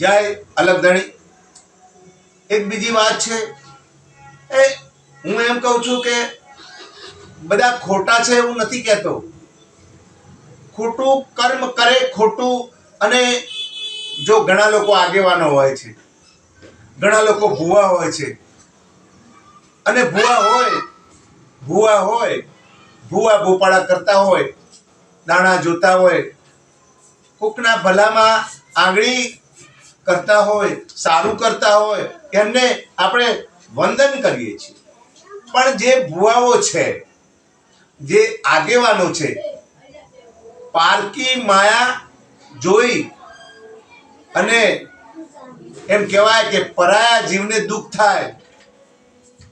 જય અલગધણી। એક બીજી વાત છે એ હું એમ કહું છું કે બધા ખોટા છે એવું નથી કહેતો। ખોટું કર્મ કરે ખોટું, અને જો ઘણા લોકો આગેવાનો હોય છે, ઘણા લોકો ભૂવા હોય છે, અને ભૂવા ભોપાળા કરતા હોય, દાણા જોતા હોય, કોકના ભલામાં આંગળી કરતા હોય, સારું કરતા હોય, એમને આપણે વંદન કરીએ છીએ। પણ જે ભુવાઓ છે, જે આગેવાનો છે, પારકી માયા જોઈ અને એમ કહેવાય કે પરાયા જીવને દુઃખ થાય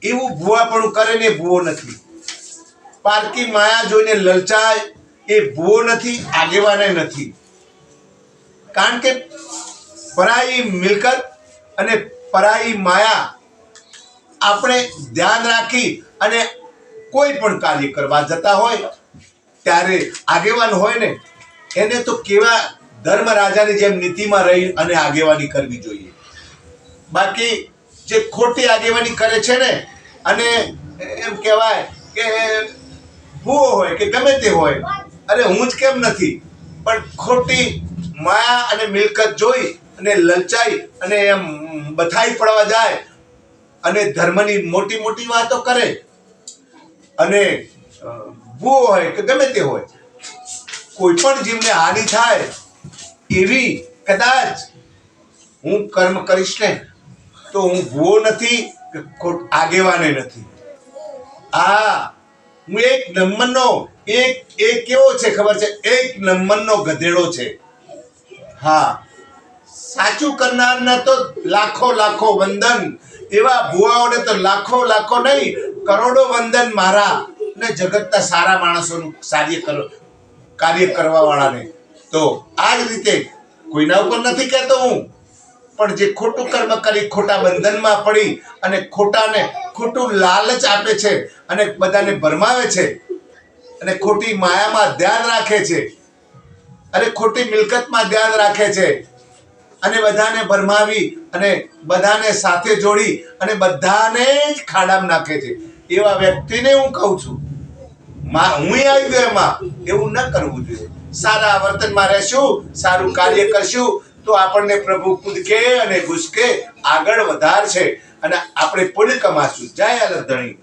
એવું ભુવાપણું કરે ને ભૂવો નથી। પારકી માયા જોઈને લલચાય એ ભૂવો નથી, આગેવાને નથી। કારણ કે પરાઈ મિલકત અને પરાઈ માયા આપણે ધ્યાન રાખી અને કોઈ પણ કાર્ય કરવા જતા હોય ત્યારે આગેવાન હોય ને એને તો કેવા ધર્મ રાજાની જેમ નીતિમાં રહી અને આગેવાની કરવી જોઈએ। બાકી જે ખોટી આગેવાની કરે છે ને, અને એમ કહેવાય કે ભૂવો હોય કે ગમે તે હોય, અરે હું જ કેમ નથી, પણ ખોટી માયા અને મિલકત જોઈ અને લલચાઈ અને એમ બથાઈ પડવા જાય અને ધર્મની મોટી મોટી વાતો કરે, અને ભૂવો હોય કે ગમે તે હોય, કોઈ પણ જીવને હાનિ થાય એવી કદાચ હું કર્મ કરીશ ને તો હું ભૂવો નથી કે આગેવાને નથી। હું એક નંબરનો એક કેવો છે ખબર છે? એક નંબરનો ગધેડો છે। સાચું કરનારને તો લાખો લાખો વંદન, એવા ભુવાઓને તો લાખો લાખો નહીં કરોડો વંદન મારા, ને જગતના સારા માણસોનું કાર્ય કરવા વાળાને। તો આ જ રીતે કોઈના ઉપર નથી કહેતો હું, પણ જે ખોટું કર્મ કરી ખોટા બંધનમાં પડી અને ખોટું લાલચ આપે છે અને બધાને ભરમાવે છે અને ખોટી માયામાં ધ્યાન રાખે છે અને ખોટી મિલકતમાં ધ્યાન રાખે છે અને બધાને ભરમાવી અને બધાને સાથે જોડી અને બધાને જ ખાડામાં નાખે છે, એવા વ્યક્તિને હું કહું છું હું આવી ગયો એમાં એવું ન કરવું જોઈએ। સારા વર્તનમાં રહેશું, સારું કાર્ય કરશું તો આપણને પ્રભુ કૂદકે અને ઘુસકે આગળ વધારશે અને આપણે પુણ્ય કમાશું। જય અલગધણી।